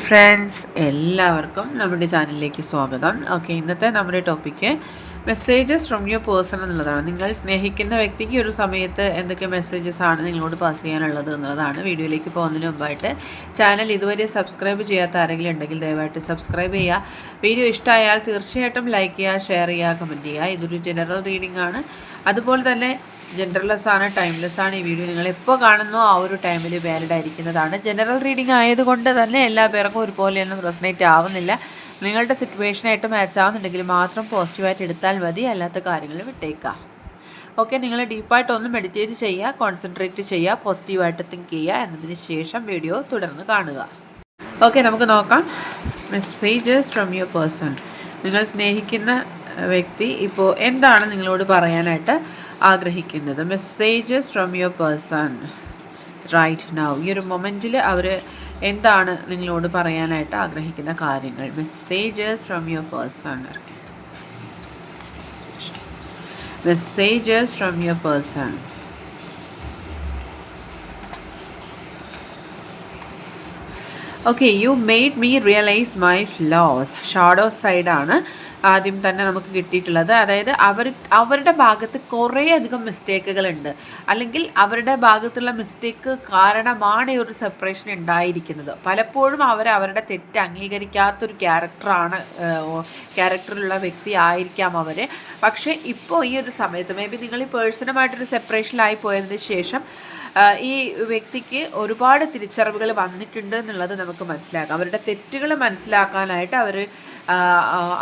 Friends, എല്ലാവർക്കും നമ്മുടെ ചാനലിലേക്ക് സ്വാഗതം. ഓക്കെ, ഇന്നത്തെ നമ്മുടെ topic messages from your person എന്നുള്ളതാണ്. നിങ്ങൾ സ്നേഹിക്കുന്ന വ്യക്തിക്ക് ഒരു സമയത്ത് എന്തൊക്കെ മെസ്സേജസ് ആണ് നിങ്ങളോട് പാസ് ചെയ്യാനുള്ളത് എന്നുള്ളതാണ്. വീഡിയോയിലേക്ക് പോകുന്നതിന് മുമ്പായിട്ട് ചാനൽ ഇതുവരെ സബ്സ്ക്രൈബ് ചെയ്യാത്ത ആരെങ്കിലും ഉണ്ടെങ്കിൽ ദയവായിട്ട് സബ്സ്ക്രൈബ് ചെയ്യുക. വീഡിയോ ഇഷ്ടമായാൽ തീർച്ചയായിട്ടും ലൈക്ക് ചെയ്യുക, ഷെയർ ചെയ്യുക, കമൻറ്റ് ചെയ്യുക. ഇതൊരു ജനറൽ റീഡിംഗ് ആണ്. അതുപോലെ തന്നെ ജെൻഡർലെസ് ആണ്, ടൈംലെസ് ആണ്. ഈ വീഡിയോ നിങ്ങൾ എപ്പോൾ കാണുന്നോ ആ ഒരു ടൈമിൽ വാലിഡ് ആയിരിക്കുന്നതാണ്. ജനറൽ റീഡിംഗ് ആയതുകൊണ്ട് തന്നെ എല്ലാ പേർക്കും ഒരുപോലെയൊന്നും റെസനേറ്റ് ആവുന്നില്ല. നിങ്ങളുടെ സിറ്റുവേഷനായിട്ട് മാച്ച് ആവുന്നുണ്ടെങ്കിൽ മാത്രം പോസിറ്റീവായിട്ട് എടുത്താൽ മതി, അല്ലാത്ത കാര്യങ്ങൾ വിട്ടേക്കാം. ഓക്കെ, നിങ്ങൾ ഡീപ്പായിട്ടൊന്ന് മെഡിറ്റേറ്റ് ചെയ്യുക, കോൺസെൻട്രേറ്റ് ചെയ്യുക, പോസിറ്റീവായിട്ട് തിങ്ക് ചെയ്യുക. എന്നതിന് ശേഷം വീഡിയോ തുടർന്ന് കാണുക. ഓക്കെ, നമുക്ക് നോക്കാം. Messages from your person. നിങ്ങൾ സ്നേഹിക്കുന്ന വ്യക്തി ഇപ്പോൾ എന്താണ് നിങ്ങളോട് പറയാനായിട്ട് ആഗ്രഹിക്കുന്നത്? Messages from your person right now. ഈ ഒരു മൊമെൻറ്റിൽ അവർ എന്താണ് നിങ്ങളോട് പറയാനായിട്ട് ആഗ്രഹിക്കുന്ന കാര്യങ്ങൾ? Messages from your person. Messages from your person. Okay, you made me realise my flaws. Shadow സൈഡാണ് ആദ്യം തന്നെ നമുക്ക് കിട്ടിയിട്ടുള്ളത്. അതായത് അവരുടെ ഭാഗത്ത് കുറേയധികം മിസ്റ്റേക്കുകളുണ്ട്, അല്ലെങ്കിൽ അവരുടെ ഭാഗത്തുള്ള മിസ്റ്റേക്ക് കാരണമാണ് ഈ ഒരു സെപ്പറേഷൻ ഉണ്ടായിരിക്കുന്നത്. പലപ്പോഴും അവരുടെ തെറ്റ് അംഗീകരിക്കാത്തൊരു ക്യാരക്ടറിലുള്ള വ്യക്തി ആയിരിക്കാം അവർ. പക്ഷേ ഇപ്പോൾ ഈ ഒരു സമയത്ത് മേ ബി നിങ്ങൾ ഈ പേഴ്സണുമായിട്ടൊരു സെപ്പറേഷനിലായി പോയതിന് ശേഷം ഈ വ്യക്തിക്ക് ഒരുപാട് തിരിച്ചറിവുകൾ വന്നിട്ടുണ്ട് എന്നുള്ളത് നമുക്ക് മനസ്സിലാക്കാം. അവരുടെ തെറ്റുകൾ മനസ്സിലാക്കാനായിട്ട്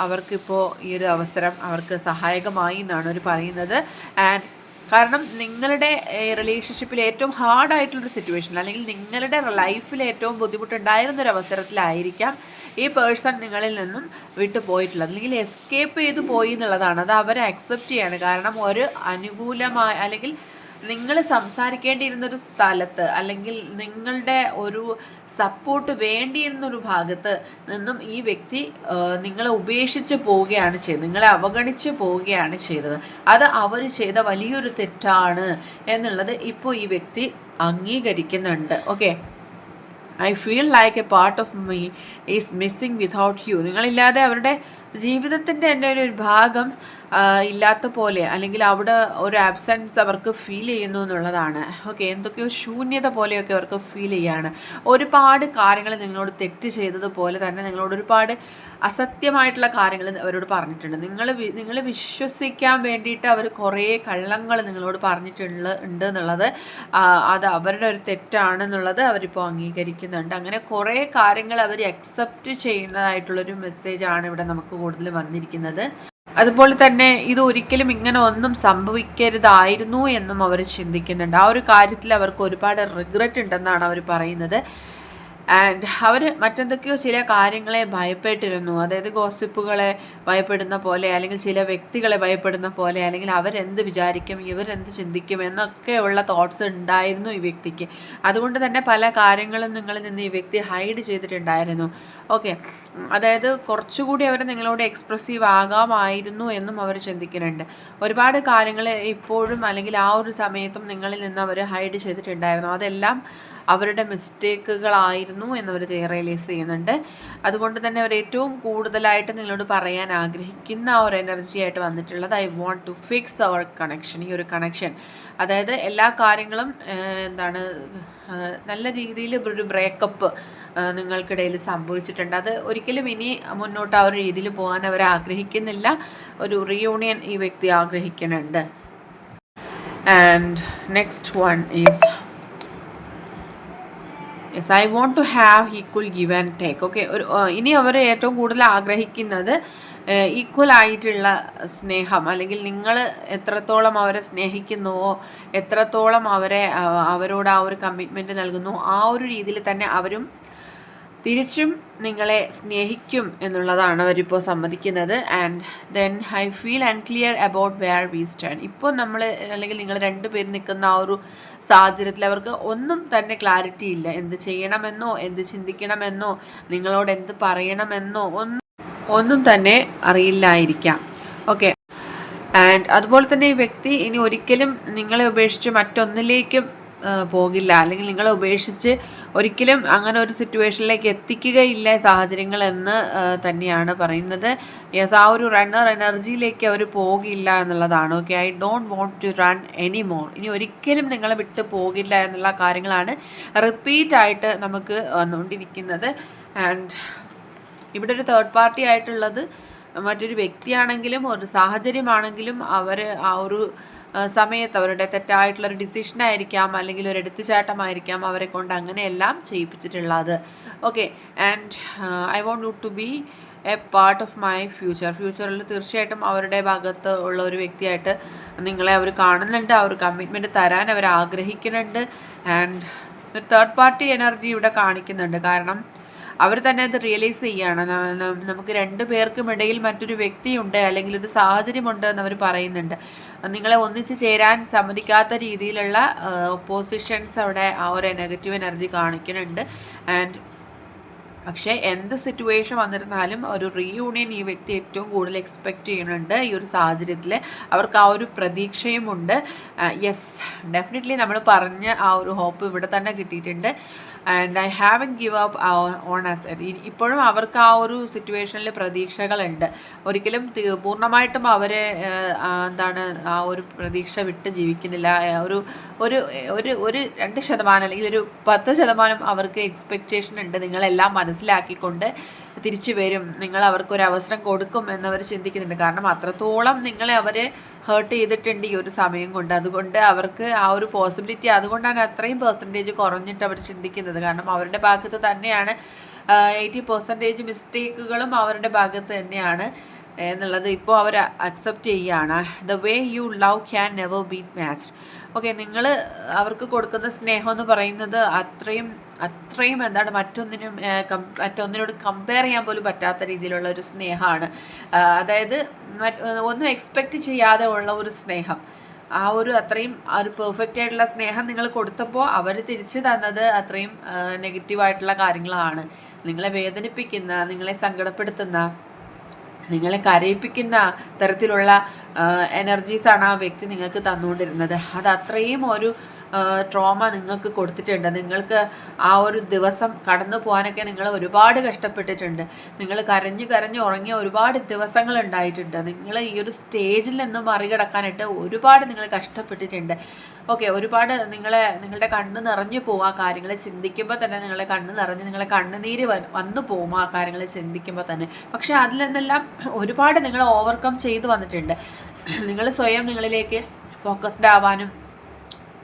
അവർക്കിപ്പോൾ ഈ ഒരു അവസരം അവർക്ക് സഹായകമായി എന്നാണ് അവർ പറയുന്നത്. ആൻഡ് കാരണം നിങ്ങളുടെ റിലേഷൻഷിപ്പിൽ ഏറ്റവും ഹാർഡായിട്ടുള്ളൊരു സിറ്റുവേഷൻ, അല്ലെങ്കിൽ നിങ്ങളുടെ ലൈഫിൽ ഏറ്റവും ബുദ്ധിമുട്ടുണ്ടായിരുന്നൊരു അവസരത്തിലായിരിക്കാം ഈ പേഴ്സൺ നിങ്ങളിൽ നിന്നും വിട്ടു പോയിട്ടുള്ളത്, അല്ലെങ്കിൽ എസ്കേപ്പ് ചെയ്തു പോയി എന്നുള്ളതാണ്. അത് അവരെ അക്സെപ്റ്റ് ചെയ്യാണ്. കാരണം ഒരു അനുകൂലമായ, അല്ലെങ്കിൽ നിങ്ങൾ സംസാരിക്കേണ്ടിയിരുന്നൊരു സ്ഥലത്ത്, അല്ലെങ്കിൽ നിങ്ങളുടെ ഒരു സപ്പോർട്ട് വേണ്ടിയിരുന്നൊരു ഭാഗത്ത് നിന്നും ഈ വ്യക്തി നിങ്ങളെ ഉപേക്ഷിച്ച് പോവുകയാണ് ചെയ്തത്, നിങ്ങളെ അവഗണിച്ച് പോവുകയാണ് ചെയ്തത്. അത് അവർ ചെയ്ത വലിയൊരു തെറ്റാണ് എന്നുള്ളത് ഇപ്പോൾ ഈ വ്യക്തി അംഗീകരിക്കുന്നുണ്ട്. Okay, I feel like a part of me is missing without you. നിങ്ങളില്ലാതെ അവരുടെ ജീവിതത്തിൻ്റെ തന്നെ ഒരു ഭാഗം ഇല്ലാത്ത പോലെ, അല്ലെങ്കിൽ അവിടെ ഒരു ആബ്സെൻസ് അവർക്ക് ഫീൽ ചെയ്യുന്നു എന്നുള്ളതാണ്. ഓക്കെ, എന്തൊക്കെയോ ശൂന്യത പോലെയൊക്കെ അവർക്ക് ഫീൽ ചെയ്യുകയാണ്. ഒരുപാട് കാര്യങ്ങൾ നിങ്ങളോട് തെറ്റ് ചെയ്തതുപോലെ തന്നെ നിങ്ങളോട് ഒരുപാട് അസത്യമായിട്ടുള്ള കാര്യങ്ങൾ അവരോട് പറഞ്ഞിട്ടുണ്ട്. നിങ്ങൾ വിശ്വസിക്കാൻ വേണ്ടിയിട്ട് അവർ കുറേ കള്ളങ്ങൾ നിങ്ങളോട് പറഞ്ഞിട്ടുണ്ട് എന്നുള്ളത്, അത് അവരുടെ ഒരു തെറ്റാണെന്നുള്ളത് അവരിപ്പോൾ അംഗീകരിക്കുന്നുണ്ട്. അങ്ങനെ കുറേ കാര്യങ്ങൾ അവർ അക്സെപ്റ്റ് ചെയ്യുന്നതായിട്ടുള്ളൊരു മെസ്സേജാണ് ഇവിടെ നമുക്ക് കൂടുതൽ വന്നിരിക്കുന്നത്. അതുപോലെ തന്നെ ഇത് ഒരിക്കലും ഇങ്ങനെ ഒന്നും സംഭവിക്കരുതായിരുന്നു എന്നും അവർ ചിന്തിക്കുന്നുണ്ട്. ആ ഒരു കാര്യത്തിൽ അവർക്ക് ഒരുപാട് റിഗ്രറ്റ് ഉണ്ടെന്നാണ് അവർ പറയുന്നത്. ആൻഡ് അവർ മറ്റെന്തൊക്കെയോ ചില കാര്യങ്ങളെ ഭയപ്പെട്ടിരുന്നു. അതായത് ഗോസിപ്പുകളെ ഭയപ്പെടുന്ന പോലെ, അല്ലെങ്കിൽ ചില വ്യക്തികളെ ഭയപ്പെടുന്ന പോലെ, അല്ലെങ്കിൽ അവരെന്ത് വിചാരിക്കും, ഇവരെന്ത് ചിന്തിക്കും എന്നൊക്കെയുള്ള തോട്ട്സ് ഉണ്ടായിരുന്നു ഈ വ്യക്തിക്ക്. അതുകൊണ്ട് തന്നെ പല കാര്യങ്ങളും നിങ്ങളിൽ നിന്ന് ഈ വ്യക്തി ഹൈഡ് ചെയ്തിട്ടുണ്ടായിരുന്നു. ഓക്കെ, അതായത് കുറച്ചുകൂടി അവർ നിങ്ങളോട് എക്സ്പ്രസീവ് ആകാമായിരുന്നു എന്നും അവർ ചിന്തിക്കുന്നുണ്ട്. ഒരുപാട് കാര്യങ്ങൾ ഇപ്പോഴും, അല്ലെങ്കിൽ ആ ഒരു സമയത്തും നിങ്ങളിൽ നിന്ന് അവർ ഹൈഡ് ചെയ്തിട്ടുണ്ടായിരുന്നു. അതെല്ലാം അവരുടെ മിസ്റ്റേക്കുകളായിരുന്നു എന്നവർ റിയലൈസ് ചെയ്യുന്നുണ്ട്. അതുകൊണ്ട് തന്നെ അവർ ഏറ്റവും കൂടുതലായിട്ട് നിങ്ങളോട് പറയാൻ ആഗ്രഹിക്കുന്ന ആ ഒരു എനർജി ആയിട്ട് വന്നിട്ടുള്ളത് I want to fix our connection. ഈ ഒരു കണക്ഷൻ, അതായത് എല്ലാ കാര്യങ്ങളും നല്ല രീതിയിൽ ഒരു ബ്രേക്കപ്പ് നിങ്ങൾക്കിടയിൽ സംഭവിച്ചിട്ടുണ്ട്. അത് ഒരിക്കലും ഇനി മുന്നോട്ട് ആ ഒരു രീതിയിൽ പോകാൻ അവർ ആഗ്രഹിക്കുന്നില്ല. ഒരു റീയൂണിയൻ ഈ വ്യക്തി ആഗ്രഹിക്കുന്നുണ്ട്. And next one is yes, I want to have equal give and take. Okay, ഇനി അവർ ഏറ്റവും കൂടുതൽ ആഗ്രഹിക്കുന്നത് ഈക്വൽ ആയിട്ടുള്ള സ്നേഹം, അല്ലെങ്കിൽ നിങ്ങൾ എത്രത്തോളം അവരെ സ്നേഹിക്കുന്നുവോ, എത്രത്തോളം അവരോട് ആ ഒരു കമ്മിറ്റ്മെൻറ്റ് നൽകുന്നു, ആ ഒരു രീതിയിൽ തന്നെ അവരും തിരിച്ചും നിങ്ങളെ സ്നേഹിക്കും എന്നുള്ളതാണ് അവരിപ്പോൾ സമ്മതിക്കുന്നത്. And then I feel unclear about where we stand. ഇപ്പോൾ നമ്മൾ, അല്ലെങ്കിൽ നിങ്ങൾ രണ്ടുപേരും നിൽക്കുന്ന ആ ഒരു സാഹചര്യത്തിൽ അവർക്ക് ഒന്നും തന്നെ ക്ലാരിറ്റി ഇല്ല. എന്ത് ചെയ്യണമെന്നോ, എന്ത് ചിന്തിക്കണമെന്നോ, നിങ്ങളോട് എന്ത് പറയണമെന്നോ ഒന്നും തന്നെ അറിയില്ലായിരിക്കാം. ഓക്കെ, ആൻഡ് അതുപോലെ തന്നെ ഈ വ്യക്തി ഇനി ഒരിക്കലും നിങ്ങളെ ഉപേക്ഷിച്ച് മറ്റൊന്നിലേക്കും പോകില്ല, അല്ലെങ്കിൽ നിങ്ങളെ ഉപേക്ഷിച്ച് ഒരിക്കലും അങ്ങനെ ഒരു സിറ്റുവേഷനിലേക്ക് എത്തിക്കുകയില്ല സാഹചര്യങ്ങൾ എന്ന് തന്നെയാണ് പറയുന്നത്. യെസ്, ആ ഒരു റണ്ണർ എനർജിയിലേക്ക് അവർ പോകില്ല എന്നുള്ളതാണ്. Okay, I don't want to run anymore. ഇനി ഒരിക്കലും നിങ്ങളെ വിട്ട് പോകില്ല എന്നുള്ള കാര്യങ്ങളാണ് റിപ്പീറ്റായിട്ട് നമുക്ക് വന്നുകൊണ്ടിരിക്കുന്നത്. ആൻഡ് ഇവിടെ ഒരു തേർഡ് പാർട്ടി ആയിട്ടുള്ളത് മറ്റൊരു വ്യക്തിയാണെങ്കിലും ഒരു സാഹചര്യമാണെങ്കിലും അവർ ആ ഒരു സമയത്ത് അവരുടെ തെറ്റായിട്ടുള്ളൊരു ഡിസിഷനായിരിക്കാം, അല്ലെങ്കിൽ ഒരു എടുത്തുചാട്ടമായിരിക്കാം അവരെ കൊണ്ട് അങ്ങനെയെല്ലാം ചെയ്യിപ്പിച്ചിട്ടുള്ളത്. Okay, and I want you to be a part of my ഫ്യൂച്ചറിൽ തീർച്ചയായിട്ടും അവരുടെ ഭാഗത്ത് ഉള്ള ഒരു വ്യക്തിയായിട്ട് നിങ്ങളെ അവർ കാണുന്നുണ്ട്, ആ ഒരു കമ്മിറ്റ്മെൻറ്റ് തരാൻ അവർ ആഗ്രഹിക്കുന്നുണ്ട്. ആൻഡ് ഒരു തേർഡ് പാർട്ടി എനർജി ഇവിടെ കാണിക്കുന്നുണ്ട്. കാരണം അവർ തന്നെ അത് റിയലൈസ് ചെയ്യുകയാണ്, നമുക്ക് രണ്ടു പേർക്കും ഇടയിൽ മറ്റൊരു വ്യക്തിയുണ്ട്, അല്ലെങ്കിൽ ഒരു സാഹചര്യമുണ്ട് എന്ന് അവർ പറയുന്നുണ്ട്. നിങ്ങളെ ഒന്നിച്ച് ചേരാൻ സമ്മതിക്കാത്ത രീതിയിലുള്ള ഒപ്പോസിഷൻസ് അവിടെ ആ ഒരു നെഗറ്റീവ് എനർജി കാണിക്കുന്നുണ്ട്. ആൻഡ് പക്ഷേ എന്ത് സിറ്റുവേഷൻ വന്നിരുന്നാലും ഒരു റീയൂണിയൻ ഈ വ്യക്തി ഏറ്റവും കൂടുതൽ എക്സ്പെക്റ്റ് ചെയ്യുന്നുണ്ട്. ഈ ഒരു സാഹചര്യത്തിൽ അവർക്ക് ആ ഒരു പ്രതീക്ഷയുമുണ്ട്. യെസ്, ഡെഫിനറ്റ്ലി നമ്മൾ പറഞ്ഞ ആ ഒരു ഹോപ്പ് ഇവിടെ തന്നെ കിട്ടിയിട്ടുണ്ട്. And I haven't give up on us. ഇപ്പോഴും അവർക്ക് ആ ഒരു സിറ്റുവേഷനിൽ പ്രതീക്ഷകളുണ്ട്. ഒരിക്കലും പൂർണ്ണമായിട്ടും അവരെ ആ ഒരു പ്രതീക്ഷ വിട്ട് ജീവിക്കുന്നില്ല. ഒരു ഒരു ഒരു ഒരു 2% അല്ലെങ്കിൽ ഒരു 10% അവർക്ക് എക്സ്പെക്റ്റേഷൻ ഉണ്ട്. നിങ്ങളെല്ലാം മനസ്സിലാക്കിക്കൊണ്ട് തിരിച്ചു വരും, നിങ്ങൾ അവർക്കൊരു അവസരം കൊടുക്കും എന്നവർ ചിന്തിക്കുന്നുണ്ട്. കാരണം അത്രത്തോളം നിങ്ങളെ അവർ ഹേർട്ട് ചെയ്തിട്ടുണ്ട് ഈ ഒരു സമയം കൊണ്ട്. അതുകൊണ്ട് അവർക്ക് ആ ഒരു പോസിബിലിറ്റി, അതുകൊണ്ടാണ് അത്രയും പെർസെൻറ്റേജ് കുറഞ്ഞിട്ട് അവർ ചിന്തിക്കുന്നത്. കാരണം അവരുടെ ഭാഗത്ത് തന്നെയാണ് 80% മിസ്റ്റേക്കുകളും അവരുടെ ഭാഗത്ത് തന്നെയാണ് എന്നുള്ളത് ഇപ്പോൾ അവർ അക്സെപ്റ്റ് ചെയ്യുകയാണ്. The way you love can never beat matched. Okay, നിങ്ങൾ അവർക്ക് കൊടുക്കുന്ന സ്നേഹം എന്ന് പറയുന്നത് അത്രയും എന്താണ് മറ്റൊന്നിനോട് കമ്പയർ ചെയ്യാൻ പോലും പറ്റാത്ത രീതിയിലുള്ള ഒരു സ്നേഹമാണ്. അതായത് ഒന്നും എക്സ്പെക്റ്റ് ചെയ്യാതെ ഉള്ള ഒരു സ്നേഹം. ആ ഒരു പെർഫെക്റ്റ് ആയിട്ടുള്ള സ്നേഹം നിങ്ങൾ കൊടുത്തപ്പോൾ അവർ തിരിച്ചു തന്നത് അത്രയും നെഗറ്റീവായിട്ടുള്ള കാര്യങ്ങളാണ്. നിങ്ങളെ വേദനിപ്പിക്കുന്ന, നിങ്ങളെ സങ്കടപ്പെടുത്തുന്ന, നിങ്ങളെ കരയിപ്പിക്കുന്ന തരത്തിലുള്ള എനർജീസാണ് ആ വ്യക്തി നിങ്ങൾക്ക് തന്നുകൊണ്ടിരുന്നത്. അത് അത്രയും ഒരു ട്രോമ നിങ്ങൾക്ക് കൊടുത്തിട്ടുണ്ട്. നിങ്ങൾക്ക് ആ ഒരു ദിവസം കടന്നു പോകാനൊക്കെ നിങ്ങൾ ഒരുപാട് കഷ്ടപ്പെട്ടിട്ടുണ്ട്. നിങ്ങൾ കരഞ്ഞ് ഉറങ്ങിയ ഒരുപാട് ദിവസങ്ങൾ ഉണ്ടായിട്ടുണ്ട്. നിങ്ങൾ ഈ ഒരു സ്റ്റേജിൽ നിന്ന് മറികടക്കാനായിട്ട് ഒരുപാട് നിങ്ങൾ കഷ്ടപ്പെട്ടിട്ടുണ്ട്. ഓക്കെ, ഒരുപാട് നിങ്ങളുടെ കണ്ണ് നിറഞ്ഞു പോകും ആ കാര്യങ്ങൾ ചിന്തിക്കുമ്പോൾ തന്നെ. നിങ്ങളെ കണ്ണ് നിറഞ്ഞ് നിങ്ങളെ കണ്ണുനീര് വന്നു പോകും ആ കാര്യങ്ങൾ ചിന്തിക്കുമ്പോൾ തന്നെ. പക്ഷേ അതിൽ നിന്നെല്ലാം ഒരുപാട് നിങ്ങൾ ഓവർകം ചെയ്തു വന്നിട്ടുണ്ട്. നിങ്ങൾ സ്വയം നിങ്ങളിലേക്ക് ഫോക്കസ്ഡ് ആവാനും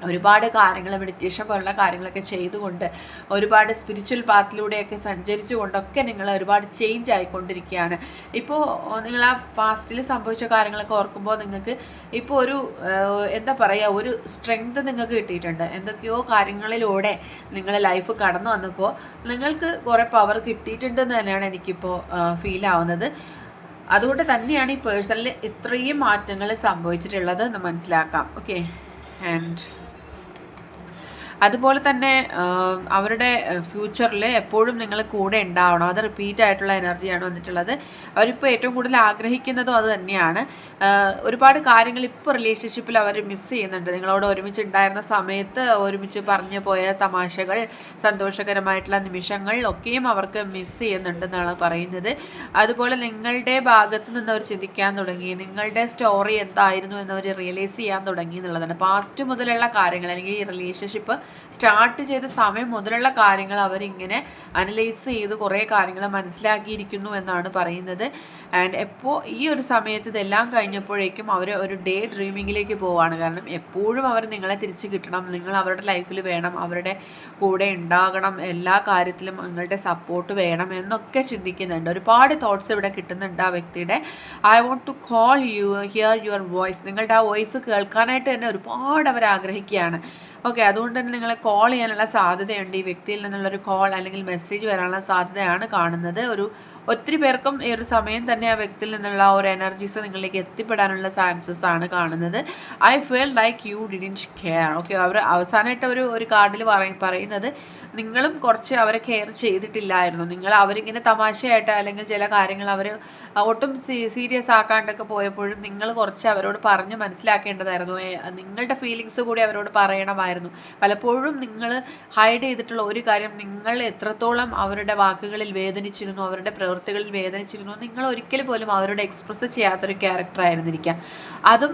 ഒരുപാട് കാര്യങ്ങൾ, മെഡിറ്റേഷൻ പോലുള്ള കാര്യങ്ങളൊക്കെ ചെയ്തുകൊണ്ട്, ഒരുപാട് സ്പിരിച്വൽ പാത്തിലൂടെയൊക്കെ സഞ്ചരിച്ചു കൊണ്ടൊക്കെ നിങ്ങൾ ഒരുപാട് ചേഞ്ച് ആയിക്കൊണ്ടിരിക്കുകയാണ്. ഇപ്പോൾ നിങ്ങൾ ആ പാസ്റ്റിൽ സംഭവിച്ച കാര്യങ്ങളൊക്കെ ഓർക്കുമ്പോൾ നിങ്ങൾക്ക് ഇപ്പോൾ ഒരു ഒരു സ്ട്രെങ്ത് നിങ്ങൾക്ക് കിട്ടിയിട്ടുണ്ട്. എന്തൊക്കെയോ കാര്യങ്ങളിലൂടെ നിങ്ങളെ ലൈഫ് കടന്നു വന്നപ്പോൾ നിങ്ങൾക്ക് കുറേ പവർ കിട്ടിയിട്ടുണ്ടെന്ന് തന്നെയാണ് എനിക്കിപ്പോൾ ഫീൽ ആവുന്നത്. അതുകൊണ്ട് തന്നെയാണ് ഈ പേഴ്സണിൽ ഇത്രയും മാറ്റങ്ങൾ സംഭവിച്ചിട്ടുള്ളത് എന്ന് മനസ്സിലാക്കാം. ഓക്കെ, ആൻഡ് അതുപോലെ തന്നെ അവരുടെ ഫ്യൂച്ചറിൽ എപ്പോഴും നിങ്ങൾ കൂടെ ഉണ്ടാവണം. അത് റിപ്പീറ്റ് ആയിട്ടുള്ള എനർജിയാണ് വന്നിട്ടുള്ളത്. അവരിപ്പോൾ ഏറ്റവും കൂടുതൽ ആഗ്രഹിക്കുന്നതും അത് തന്നെയാണ്. ഒരുപാട് കാര്യങ്ങൾ ഇപ്പോൾ റിലേഷൻഷിപ്പിൽ അവർ മിസ് ചെയ്യുന്നുണ്ട്. നിങ്ങളോട് ഒരുമിച്ച് ഉണ്ടായിരുന്ന സമയത്ത് ഒരുമിച്ച് പറഞ്ഞു പോയ തമാശകൾ, സന്തോഷകരമായിട്ടുള്ള നിമിഷങ്ങൾ ഒക്കെയും അവർക്ക് മിസ് ചെയ്യുന്നുണ്ടെന്നാണ് പറയുന്നത്. അതുപോലെ നിങ്ങളുടെ ഭാഗത്ത് നിന്ന് അവർ ചിന്തിക്കാൻ തുടങ്ങി, നിങ്ങളുടെ സ്റ്റോറി എന്തായിരുന്നു എന്നവർ റിയലൈസ് ചെയ്യാൻ തുടങ്ങി എന്നുള്ളതാണ്. പാസ്റ്റ് മുതലുള്ള കാര്യങ്ങൾ, അല്ലെങ്കിൽ ഈ റിലേഷൻഷിപ്പ് സ്റ്റാർട്ട് ചെയ്ത സമയം മുതലുള്ള കാര്യങ്ങൾ അവരിങ്ങനെ അനലൈസ് ചെയ്ത് കുറേ കാര്യങ്ങൾ മനസ്സിലാക്കിയിരിക്കുന്നു എന്നാണ് പറയുന്നത്. ആൻഡ് എപ്പോൾ ഈ ഒരു സമയത്ത് ഇതെല്ലാം കഴിഞ്ഞപ്പോഴേക്കും അവർ ഒരു ഡേ ഡ്രീമിങ്ങിലേക്ക് പോവുകയാണ്. കാരണം എപ്പോഴും അവർ നിങ്ങളെ തിരിച്ച് കിട്ടണം, നിങ്ങൾ അവരുടെ ലൈഫിൽ വേണം, അവരുടെ കൂടെ ഉണ്ടാകണം, എല്ലാ കാര്യത്തിലും നിങ്ങളുടെ സപ്പോർട്ട് വേണം എന്നൊക്കെ ചിന്തിക്കുന്നുണ്ട്. ഒരുപാട് തോട്ട്സ് ഇവിടെ കിട്ടുന്നുണ്ട് ആ വ്യക്തിയുടെ. I want to call you, hear your voice. നിങ്ങളുടെ ആ വോയിസ് കേൾക്കാനായിട്ട് തന്നെ ഒരുപാട് അവർ ആഗ്രഹിക്കുകയാണ്. ഓക്കെ, അതുകൊണ്ട് തന്നെ നിങ്ങളെ കോൾ ചെയ്യാനുള്ള സാധ്യതയുണ്ട്. ഈ വ്യക്തിയിൽ നിന്നുള്ളൊരു കോൾ അല്ലെങ്കിൽ മെസ്സേജ് വരാനുള്ള സാധ്യതയാണ് കാണുന്നത്. ഒത്തിരി പേർക്കും ഈ ഒരു സമയം തന്നെ ആ വ്യക്തിയിൽ നിന്നുള്ള ഒരു എനർജീസ് നിങ്ങളിലേക്ക് എത്തിപ്പെടാനുള്ള ചാൻസസ് ആണ് കാണുന്നത്. I feel like you didn't care. Okay, അവർ അവസാനമായിട്ട് ഒരു കാർഡിൽ പറയുന്നത് നിങ്ങളും കുറച്ച് അവരെ കെയർ ചെയ്തിട്ടില്ലായിരുന്നു. അവരിങ്ങനെ തമാശയായിട്ട് അല്ലെങ്കിൽ ചില കാര്യങ്ങൾ അവർ ഒട്ടും സീരിയസ് ആക്കാണ്ടൊക്കെ പോയപ്പോഴും നിങ്ങൾ കുറച്ച് അവരോട് പറഞ്ഞ് മനസ്സിലാക്കേണ്ടതായിരുന്നു. നിങ്ങളുടെ ഫീലിങ്സ് കൂടി അവരോട് പറയണമായിരുന്നു. പലപ്പോഴും പലപ്പോഴും നിങ്ങൾ ഹൈഡ് ചെയ്തിട്ടുള്ള ഒരു കാര്യം, നിങ്ങൾ എത്രത്തോളം അവരുടെ വാക്കുകളിൽ വേദനിച്ചിരുന്നു, അവരുടെ പ്രവൃത്തികളിൽ വേദനിച്ചിരുന്നു, നിങ്ങൾ ഒരിക്കൽ പോലും അവരോട് എക്സ്പ്രസ് ചെയ്യാത്തൊരു ക്യാരക്ടറായിരുന്നിരിക്കാം. അതും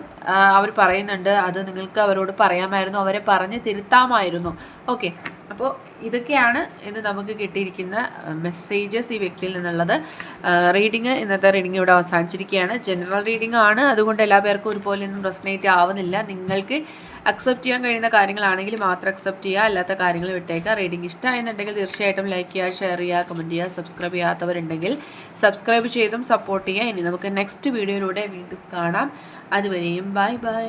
അവർ പറയുന്നുണ്ട്. അത് നിങ്ങൾക്ക് അവരോട് പറയാമായിരുന്നു, അവരെ പറഞ്ഞ് തിരുത്താമായിരുന്നു. ഓക്കെ, അപ്പോൾ ഇതൊക്കെയാണ് ഇന്ന് നമുക്ക് കിട്ടിയിരിക്കുന്ന മെസ്സേജസ് ഈ വ്യക്തിയിൽ നിന്നുള്ളത്. ഇന്നത്തെ റീഡിങ് ഇവിടെ അവസാനിച്ചിരിക്കുകയാണ്. ജനറൽ റീഡിംഗ് ആണ്, അതുകൊണ്ട് എല്ലാ പേർക്കും ഒരുപോലെയൊന്നും റെസനേറ്റ് ആവുന്നില്ല. നിങ്ങൾക്ക് അക്സെപ്റ്റ് ചെയ്യാൻ കഴിയുന്ന കാര്യങ്ങളാണെങ്കിൽ മാത്രം അക്സെപ്റ്റ് ചെയ്യുക, അല്ലാത്ത കാര്യങ്ങൾ വിട്ടേക്കുക. റീഡിംഗ് ഇഷ്ടമായെന്നുണ്ടെങ്കിൽ തീർച്ചയായിട്ടും ലൈക്ക് ചെയ്യുക, ഷെയർ ചെയ്യുക, കമൻറ്റ് ചെയ്യുക. സബ്സ്ക്രൈബ് ചെയ്യാത്തവരുണ്ടെങ്കിൽ സബ്സ്ക്രൈബ് ചെയ്തും സപ്പോർട്ട് ചെയ്യുക. ഇനി നമുക്ക് നെക്സ്റ്റ് വീഡിയോയിലൂടെ വീണ്ടും കാണാം. അതുവരെയും ബൈ ബൈ.